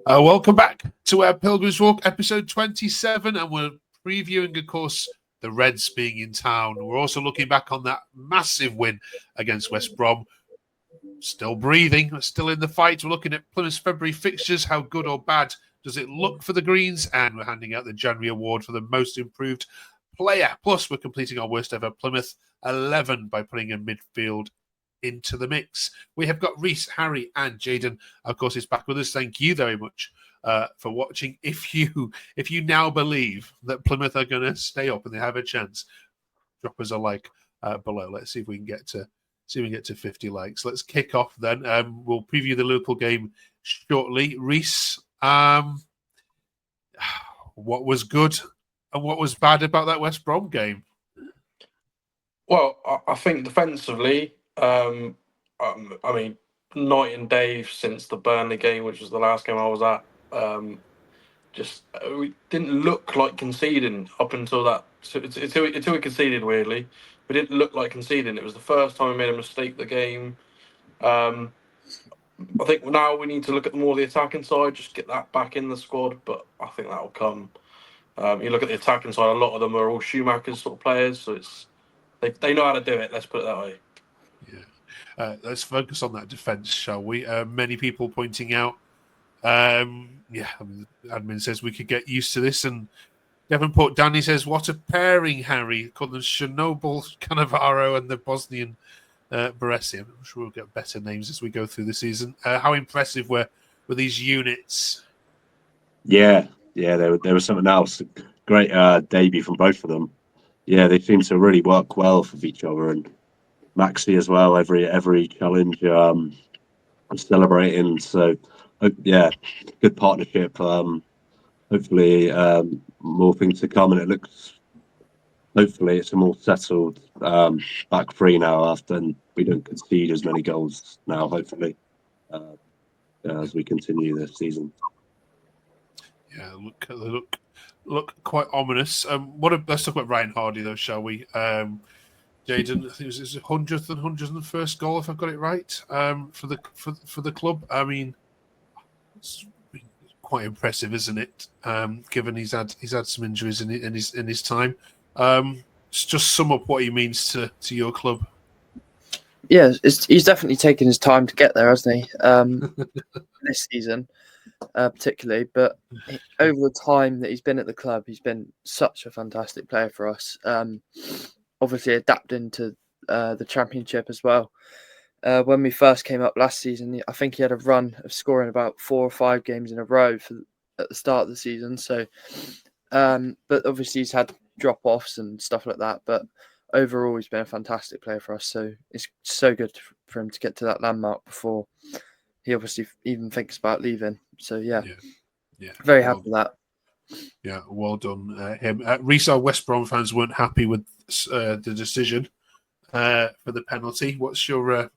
Welcome back to our Pilgrims Walk, episode 27, and we're previewing, of course, the Reds being in town. We're also looking back on that massive win against West Brom. Still breathing, still in the fight. We're looking at Plymouth's February fixtures. How good or bad does it look for the Greens? And we're handing out the January award for the most improved player. Plus, we're completing our worst ever Plymouth 11 by putting a midfield into the mix. We have got Reese, Harry, and Jaden. Of course, is back with us. Thank you very much for watching. If you now believe that Plymouth are going to stay up and they have a chance, drop us a like below. Let's see if we can get to 50 likes. Let's kick off then. We'll preview the Liverpool game shortly. Reese, what was good and what was bad about that West Brom game? Well, I think defensively, I mean, night and day since the Burnley game, which was the last game I was at. We didn't look like conceding up until that. Until we conceded, weirdly, we didn't look like conceding. It was the first time we made a mistake the game. I think now we need to look at more of the attacking side, just get that back in the squad. But I think that will come. You look at the attacking side; a lot of them are all Schumacher's sort of players, so they know how to do it. Let's put it that way. Yeah. Let's focus on that defence, shall we? Many people pointing out. Admin says we could get used to this, and Devonport Danny says, "What a pairing, Harry!" Call them Chernobyl, Cannavaro, and the Bosnian Baresi. I'm sure we'll get better names as we go through the season. How impressive were these units? Yeah, there was something else. Great debut from both of them. Yeah, they seem to really work well for each other, and Maxi as well. Every challenge, celebrating. So, yeah, good partnership. Hopefully, more things to come, and it looks. Hopefully, it's a more settled back three now. After we don't concede as many goals now. Hopefully, as we continue this season. Yeah, look quite ominous. Let's talk about Ryan Hardy though, shall we? Jaden, I think it was his 100th and 101st goal, if I've got it right, for the club. I mean, it's quite impressive, isn't it? Given he's had some injuries in his time. Just sum up what he means to your club. Yeah, he's definitely taken his time to get there, hasn't he? This season, particularly, but over the time that he's been at the club, he's been such a fantastic player for us. Obviously, adapting to the Championship as well. When we first came up last season, I think he had a run of scoring about 4 or 5 games in a row at the start of the season. So, but obviously he's had drop-offs and stuff like that. But overall, he's been a fantastic player for us. So it's so good for him to get to that landmark before he obviously even thinks about leaving. So yeah. Very happy with that. Yeah, well done, him. Reese, our West Brom fans weren't happy with the decision for the penalty. What's your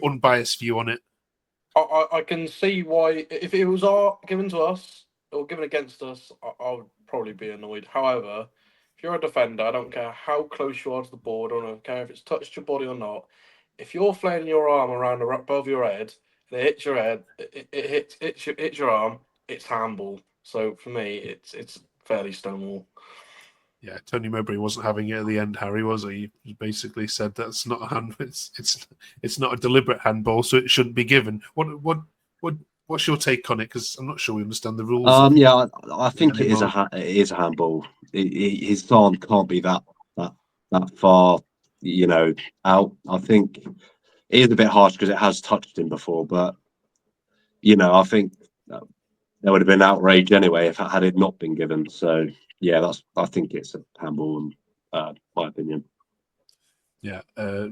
unbiased view on it? I can see why. If it was given to us or given against us, I would probably be annoyed. However, if you're a defender, I don't care how close you are to the board, I don't care if it's touched your body or not. If you're flailing your arm around above your head, it hits your head, it hits your arm, it's handball. So for me, it's fairly stonewall. Yeah, Tony Mowbray wasn't having it at the end, Harry, was he? He basically said that's not a hand. It's not a deliberate handball, so it shouldn't be given. What's your take on it? Because I'm not sure we understand the rules. Yeah, I think it is a handball. His arm can't be that far, out. I think it is a bit harsh because it has touched him before, but I think there would have been outrage anyway if had it not been given. So yeah, I think it's a handball, in my opinion. Yeah,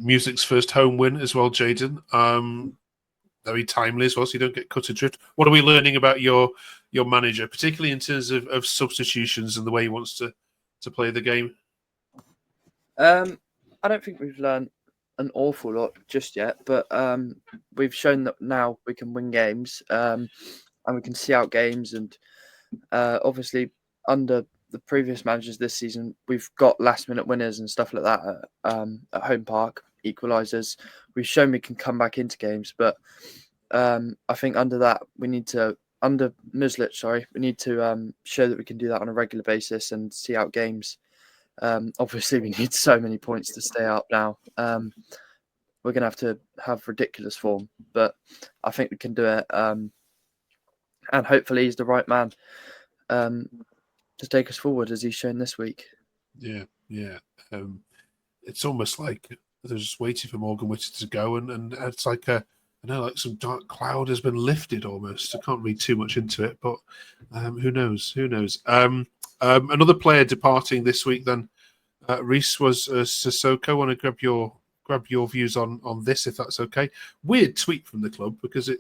Music's first home win as well, Jaden. Very timely as well, so you don't get cut adrift. What are we learning about your manager, particularly in terms of substitutions and the way he wants to play the game? I don't think we've learned an awful lot just yet, but we've shown that now we can win games and we can see out games. And obviously, under the previous managers this season, we've got last-minute winners and stuff like that at home park, equalisers. We've shown we can come back into games, but I think under that we need to under Mislic, we need to show that we can do that on a regular basis and see out games. Obviously, we need so many points to stay up now. We're going to have ridiculous form, but I think we can do it. And hopefully he's the right man to take us forward as he's shown this week. Yeah. It's almost like they're just waiting for Morgan Whittaker to go, and it's like some dark cloud has been lifted almost. I can't read too much into it, but who knows? Another player departing this week then, Reese, was Sissoko. I want to grab your views on this, if that's okay. Weird tweet from the club, because it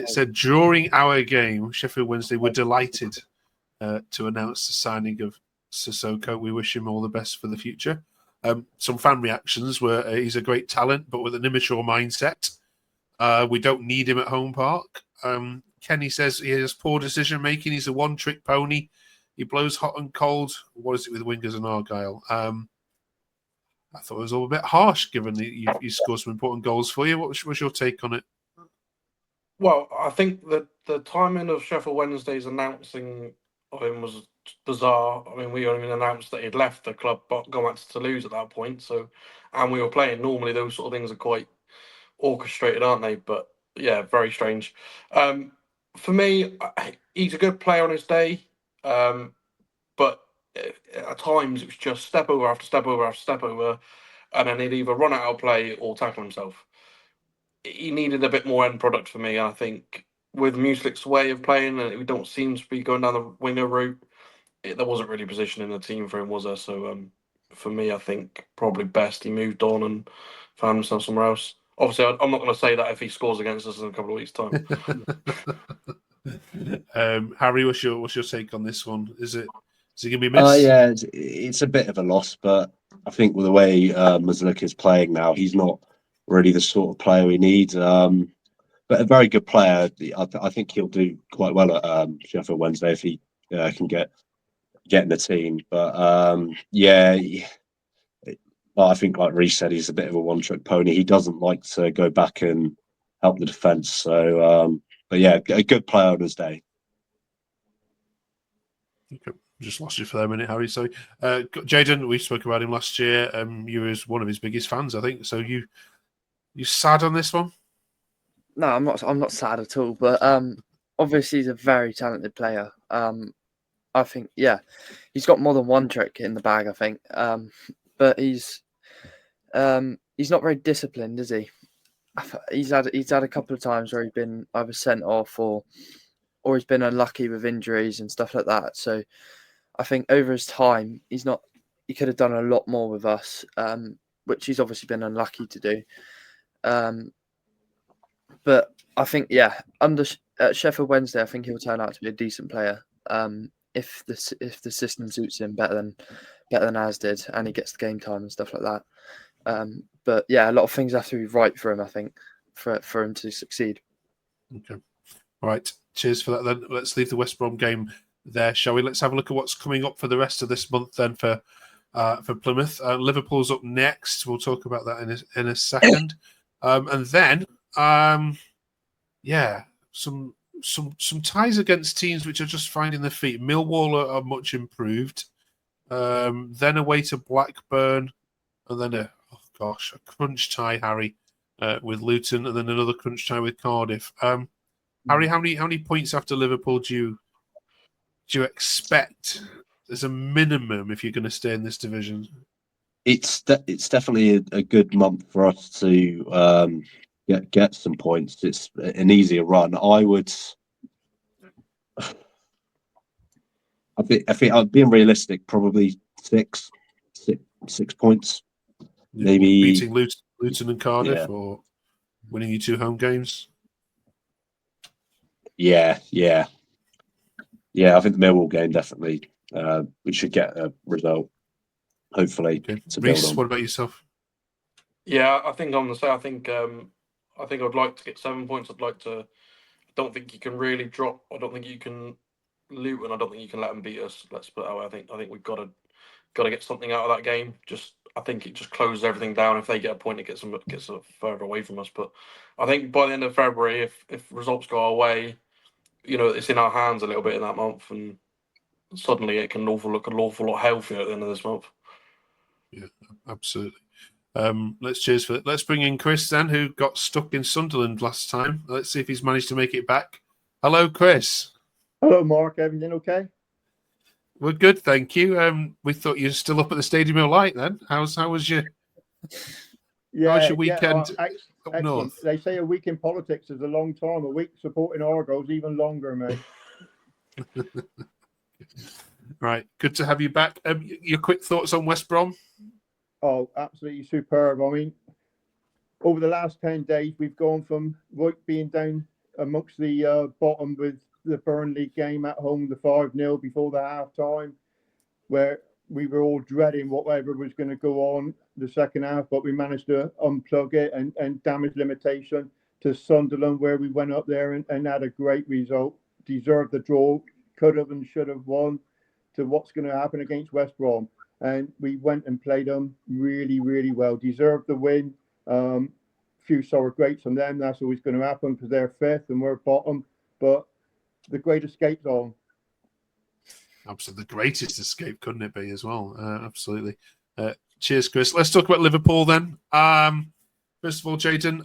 said, during our game, Sheffield Wednesday were delighted to announce the signing of Sissoko. We wish him all the best for the future. Some fan reactions were he's a great talent, but with an immature mindset. We don't need him at home park. Kenny says he has poor decision making. He's a one-trick pony. He blows hot and cold. What is it with wingers and Argyle? I thought it was all a bit harsh, given that you scored some important goals for you. What was your take on it? Well, I think that the timing of Sheffield Wednesday's announcing of him was bizarre. I mean, we only announced that he'd left the club, but gone back to Toulouse at that point. So, and we were playing. Normally, those sort of things are quite orchestrated, aren't they? But yeah, very strange. For me, he's a good player on his day, but at times it was just step over after step over after step over, and then he'd either run out of play or tackle himself. He needed a bit more end product for me. I think with Muslic's way of playing, and we don't seem to be going down the winger route, there wasn't really position in the team for him, was there? So for me, I think probably best he moved on and found himself somewhere else. Obviously, I'm not going to say that if he scores against us in a couple of weeks' time. Harry, what's your take on this one? Is it going to be a miss? Yeah, it's a bit of a loss, but I think with the way Muslik is playing now, he's not really the sort of player we need. But a very good player. I think he'll do quite well at Sheffield Wednesday if he can get in the team. But I think, like Reece said, he's a bit of a one-trick pony. He doesn't like to go back and help the defence. So, but yeah, a good player on his day. Okay. Just lost you for a minute, Harry. So, Jayden, we spoke about him last year. You was one of his biggest fans, I think. So, you sad on this one? No, I'm not. I'm not sad at all. But obviously, he's a very talented player. I think, he's got more than one trick in the bag, I think. But he's not very disciplined, is he? He's had a couple of times where he's been either sent off or he's been unlucky with injuries and stuff like that. So I think over his time, he could have done a lot more with us, which he's obviously been unlucky to do. But I think, under Sheffield Wednesday, I think he'll turn out to be a decent player. If the system suits him better than Az did, and he gets the game time and stuff like that. But a lot of things have to be right for him, I think, for him to succeed. Okay. All right. Cheers for that then. Let's leave the West Brom game there, shall we? Let's have a look at what's coming up for the rest of this month then for Plymouth. Liverpool's up next. We'll talk about that in a second. And then some ties against teams which are just finding their feet. Millwall are much improved. Then away to Blackburn, and then a crunch tie, Harry, with Luton, and then another crunch tie with Cardiff. Harry, how many points after Liverpool do you expect as a minimum if you're going to stay in this division? It's definitely a good month for us to get some points. It's an easier run. I think I'm being realistic. Probably six points. Maybe beating Luton and Cardiff, or winning your 2 home games. Yeah. I think the Millwall game definitely. We should get a result. Hopefully, okay. To Reece, build on. What about yourself? Yeah, I think I'm the same. I think I'd like to get 7 points. I don't think you can really drop. I don't think you can Luton. I don't think you can let them beat us. Let's put it that way. I think we've got to get something out of that game. I think it just closes everything down. If they get a point, it gets further away from us. But I think by the end of February, if results go our way, it's in our hands a little bit in that month, and suddenly it can look an awful lot healthier at the end of this month. Yeah, absolutely. Let's bring in Chris then, who got stuck in Sunderland last time. Let's see if he's managed to make it back. Hello, Chris. Hello, Mark. Everything okay? We're good, thank you. We thought you were still up at the Stadium of Light then. How was your weekend up excellent. north? They say a week in politics is a long time. A week supporting Argyle's even longer, mate. Right, good to have you back. Your quick thoughts on West Brom? Oh, absolutely superb. I mean, over the last 10 days, we've gone from being down amongst the bottom with the Burnley game at home, the 5-0 before the half-time, where we were all dreading whatever was going to go on the second half, but we managed to unplug it and damage limitation, to Sunderland, where we went up there and had a great result, deserved the draw, could have and should have won, to what's going to happen against West Brom. And we went and played them really, really well. Deserved the win. Few sour grapes on them. That's always going to happen because they're fifth and we're bottom. But the great escape's on. Absolutely, the greatest escape, couldn't it be as well? Absolutely. Cheers, Chris. Let's talk about Liverpool then. First of all, Jayden,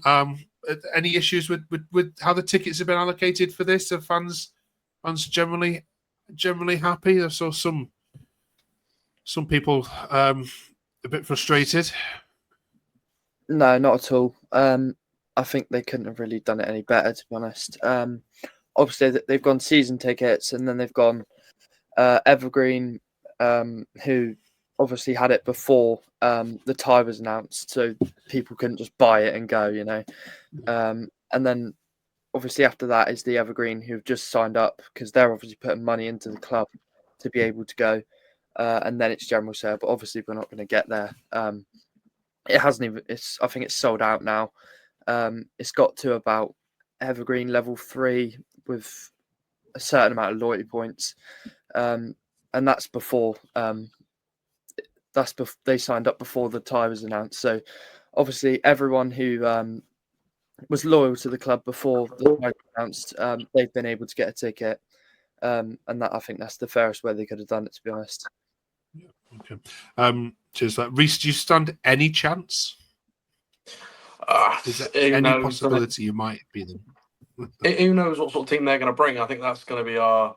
any issues with how the tickets have been allocated for this? Are fans generally happy? I saw some people a bit frustrated. No, not at all. I think they couldn't have really done it any better, to be honest. Obviously, they've gone season tickets, and then they've gone Evergreen, who obviously had it before the tie was announced, so people couldn't just buy it and go, And then obviously after that is the Evergreen, who've just signed up because they're obviously putting money into the club to be able to go. And then it's general sale, but obviously we're not going to get there. It hasn't even. I think it's sold out now. It's got to about Evergreen level 3 with a certain amount of loyalty points, and that's before. They signed up before the tie was announced. So obviously everyone who was loyal to the club before the tie was announced, they've been able to get a ticket, and that I think that's the fairest way they could have done it, to be honest. Yeah, okay. Cheers. Reece, do you stand any chance? Is there any possibility you might be them? Who knows what sort of team they're going to bring? I think that's going to be our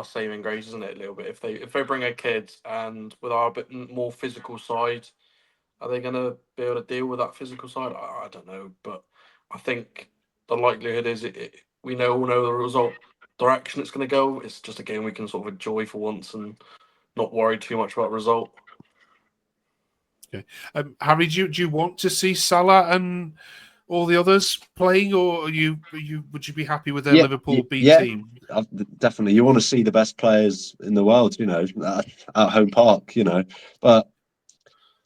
saving grace, isn't it? A little bit. If they bring a kid and with our bit more physical side, are they going to be able to deal with that physical side? I don't know, but I think the likelihood is we all know the result direction it's going to go. It's just a game we can sort of enjoy for once and not worry too much about result. Okay, Harry, do you want to see Salah and all the others playing, or would you be happy with their Liverpool B team? Definitely. You want to see the best players in the world, at home park, But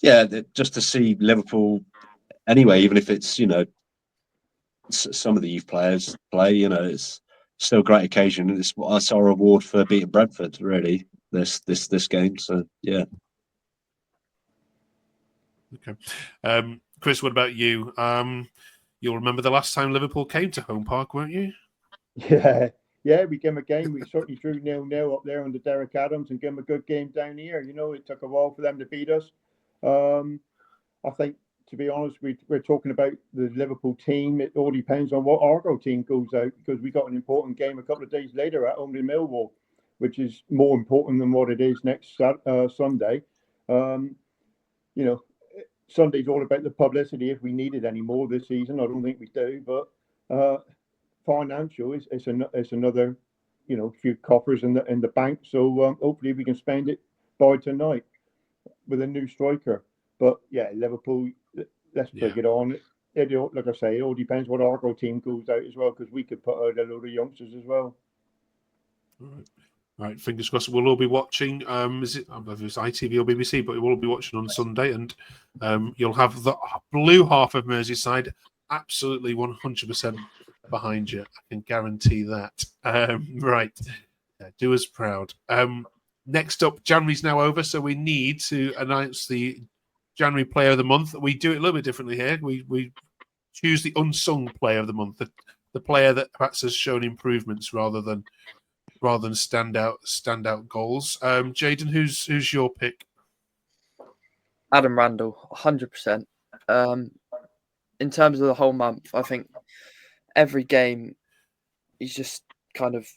yeah, just to see Liverpool anyway, even if it's some of the youth players play, it's still a great occasion. It's our reward for beating Brentford, really. This game. So yeah. Okay, Chris, what about you? You'll remember the last time Liverpool came to home park, won't you? Yeah, we gave them a game. We certainly drew 0-0 up there under Derek Adams and gave them a good game down here. It took a while for them to beat us. I think, to be honest, we're talking about the Liverpool team. It all depends on what Argyle team goes out, because we got an important game a couple of days later at home to Millwall, which is more important than what it is next Sunday. Sunday's all about the publicity, if we need it anymore this season. I don't think we do, but financial it's another few coffers in the bank. So hopefully we can spend it by tonight with a new striker. But yeah, Liverpool, let's bring it on. Like I say, it all depends what Argyle team goes out as well, because we could put out a load of youngsters as well. All right, fingers crossed. We'll all be watching. Is it? I don't know if it's ITV or BBC, but we'll all be watching on Sunday, and you'll have the blue half of Merseyside absolutely 100% behind you. I can guarantee that. Right, do us proud. Next up, January's now over, so we need to announce the January Player of the Month. We do it a little bit differently here. We choose the unsung Player of the Month, the player that perhaps has shown improvements rather than standout goals. Jaden, who's your pick? Adam Randall, 100%. In terms of the whole month, I think every game he's just kind of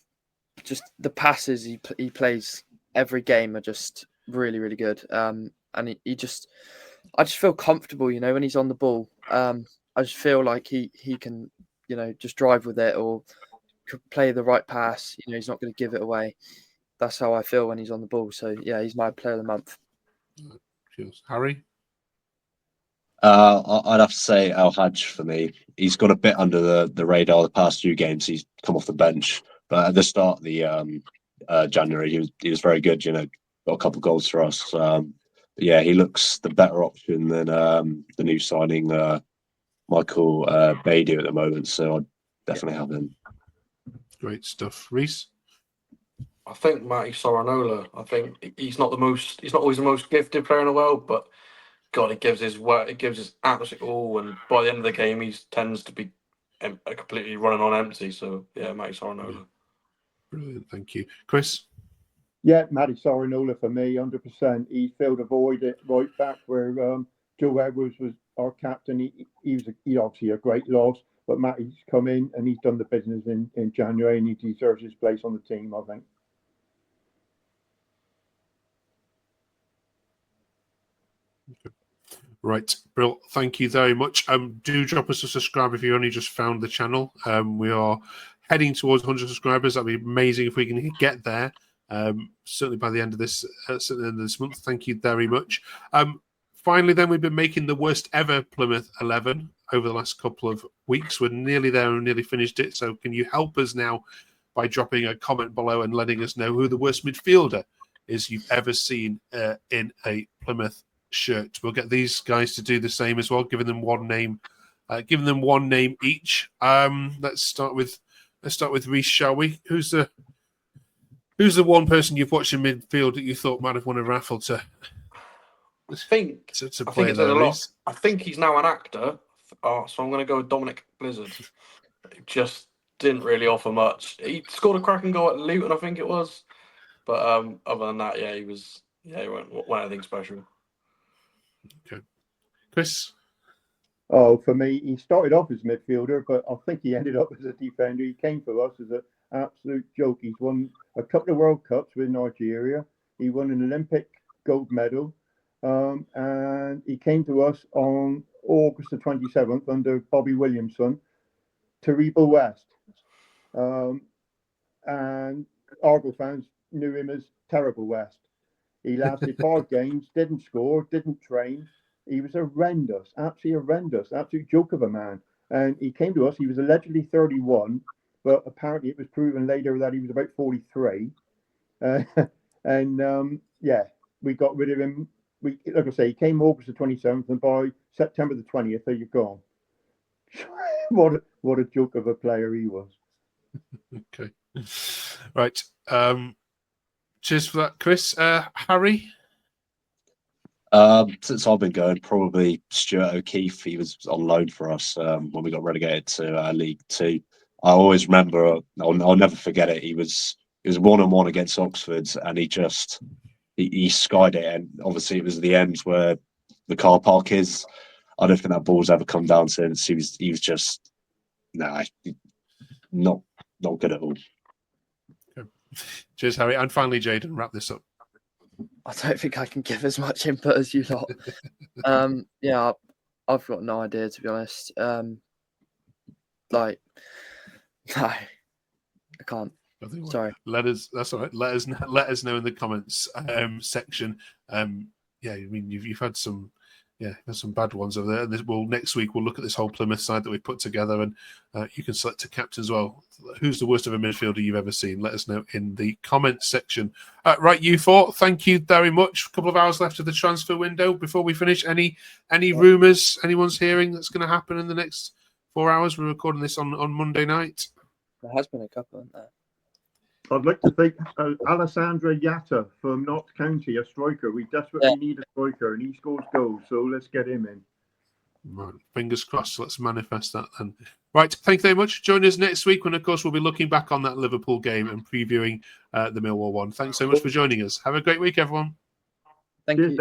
the passes he plays every game are just really, really good. And I just feel comfortable, when he's on the ball. I just feel like he can, just drive with it or play the right pass. He's not going to give it away. That's how I feel when he's on the ball. So yeah, he's my player of the month. Cheers. Harry? I'd have to say El Hadj for me. He's got a bit under the radar the past few games. He's come off the bench, but at the start of the January, he was very good. Got a couple of goals for us. But yeah, he looks the better option than the new signing Michael Badio at the moment. So I'd definitely have him. Great stuff, Reese. I think Matty Soranola. I think he's not always the most gifted player in the world, but God, he gives his absolute all, and by the end of the game, he tends to be completely running on empty. So yeah, Matty Soranola. Brilliant, thank you, Chris. Yeah, Matty Soranola for me, 100%. He filled a void at right back where Joe Edwards was our captain. He obviously a great loss, but Matty's come in and he's done the business in January, and he deserves his place on the team, I think. Okay. Right, Bill, thank you very much. Do drop us a subscribe if you only just found the channel. We are heading towards 100 subscribers. That'd be amazing if we can get there. Certainly by the end of this month. Thank you very much. Finally, then, we've been making the worst ever Plymouth 11 over the last couple of weeks. We're nearly there and nearly finished it. So can you help us now by dropping a comment below and letting us know who the worst midfielder is you've ever seen in a Plymouth shirt? We'll get these guys to do the same as well, giving them one name each. Let's start with Reece, shall we? Who's the one person you've watched in midfield that you thought might have won a raffle to play there, Reece? I think he's now an actor, so I'm going to go with Dominic Blizzard. He just didn't really offer much. He scored a cracking goal at Luton, I think it was, but other than that, he wasn't anything special. Okay, Chris. Oh, for me, he started off as midfielder, but I think he ended up as a defender. He came for us as an absolute joke. He's won a couple of World Cups with Nigeria. He won an Olympic gold medal. And he came to us on August the 27th under Bobby Williamson, Terrible West. And Argyle fans knew him as Terrible West. He lasted 5 games, didn't score, didn't train. He was horrendous, absolute joke of a man. And he came to us, he was allegedly 31, but apparently it was proven later that he was about 43. We got rid of him. Like I say, he came August the 27th, and by September the 20th, there you're gone. What a joke of a player he was. Okay. Right. Cheers for that, Chris. Harry? Since I've been going, probably Stuart O'Keefe. He was on loan for us when we got relegated to League Two. I always remember, I'll never forget it. He was 1-on-1 against Oxford, and he skied it, and obviously it was the end where the car park is. I don't think that ball's ever come down since. He was just not good at all. Okay. Cheers, Harry. And finally, Jaden, wrap this up. I don't think I can give as much input as you lot. I've got no idea, to be honest. No, I can't. Sorry. That's all right. Let us know in the comments section. I mean, you've had some bad ones over there. And next week we'll look at this whole Plymouth side that we put together, and you can select a captain as well. Who's the worst of a midfielder you've ever seen? Let us know in the comments section. Right, you four, thank you very much. A couple of hours left of the transfer window. Before we finish, any rumours anyone's hearing that's going to happen in the next 4 hours? We're recording this on Monday night. There has been a couple, hasn't there? I'd like to thank Alessandra Yatta from Notts County, a striker. We desperately need a striker, and he scores goals, so let's get him in. Right. Fingers crossed. Let's manifest that then. Right. Thank you very much. Join us next week when, of course, we'll be looking back on that Liverpool game and previewing the Millwall one. Thanks so much for joining us. Have a great week, everyone. Thank you.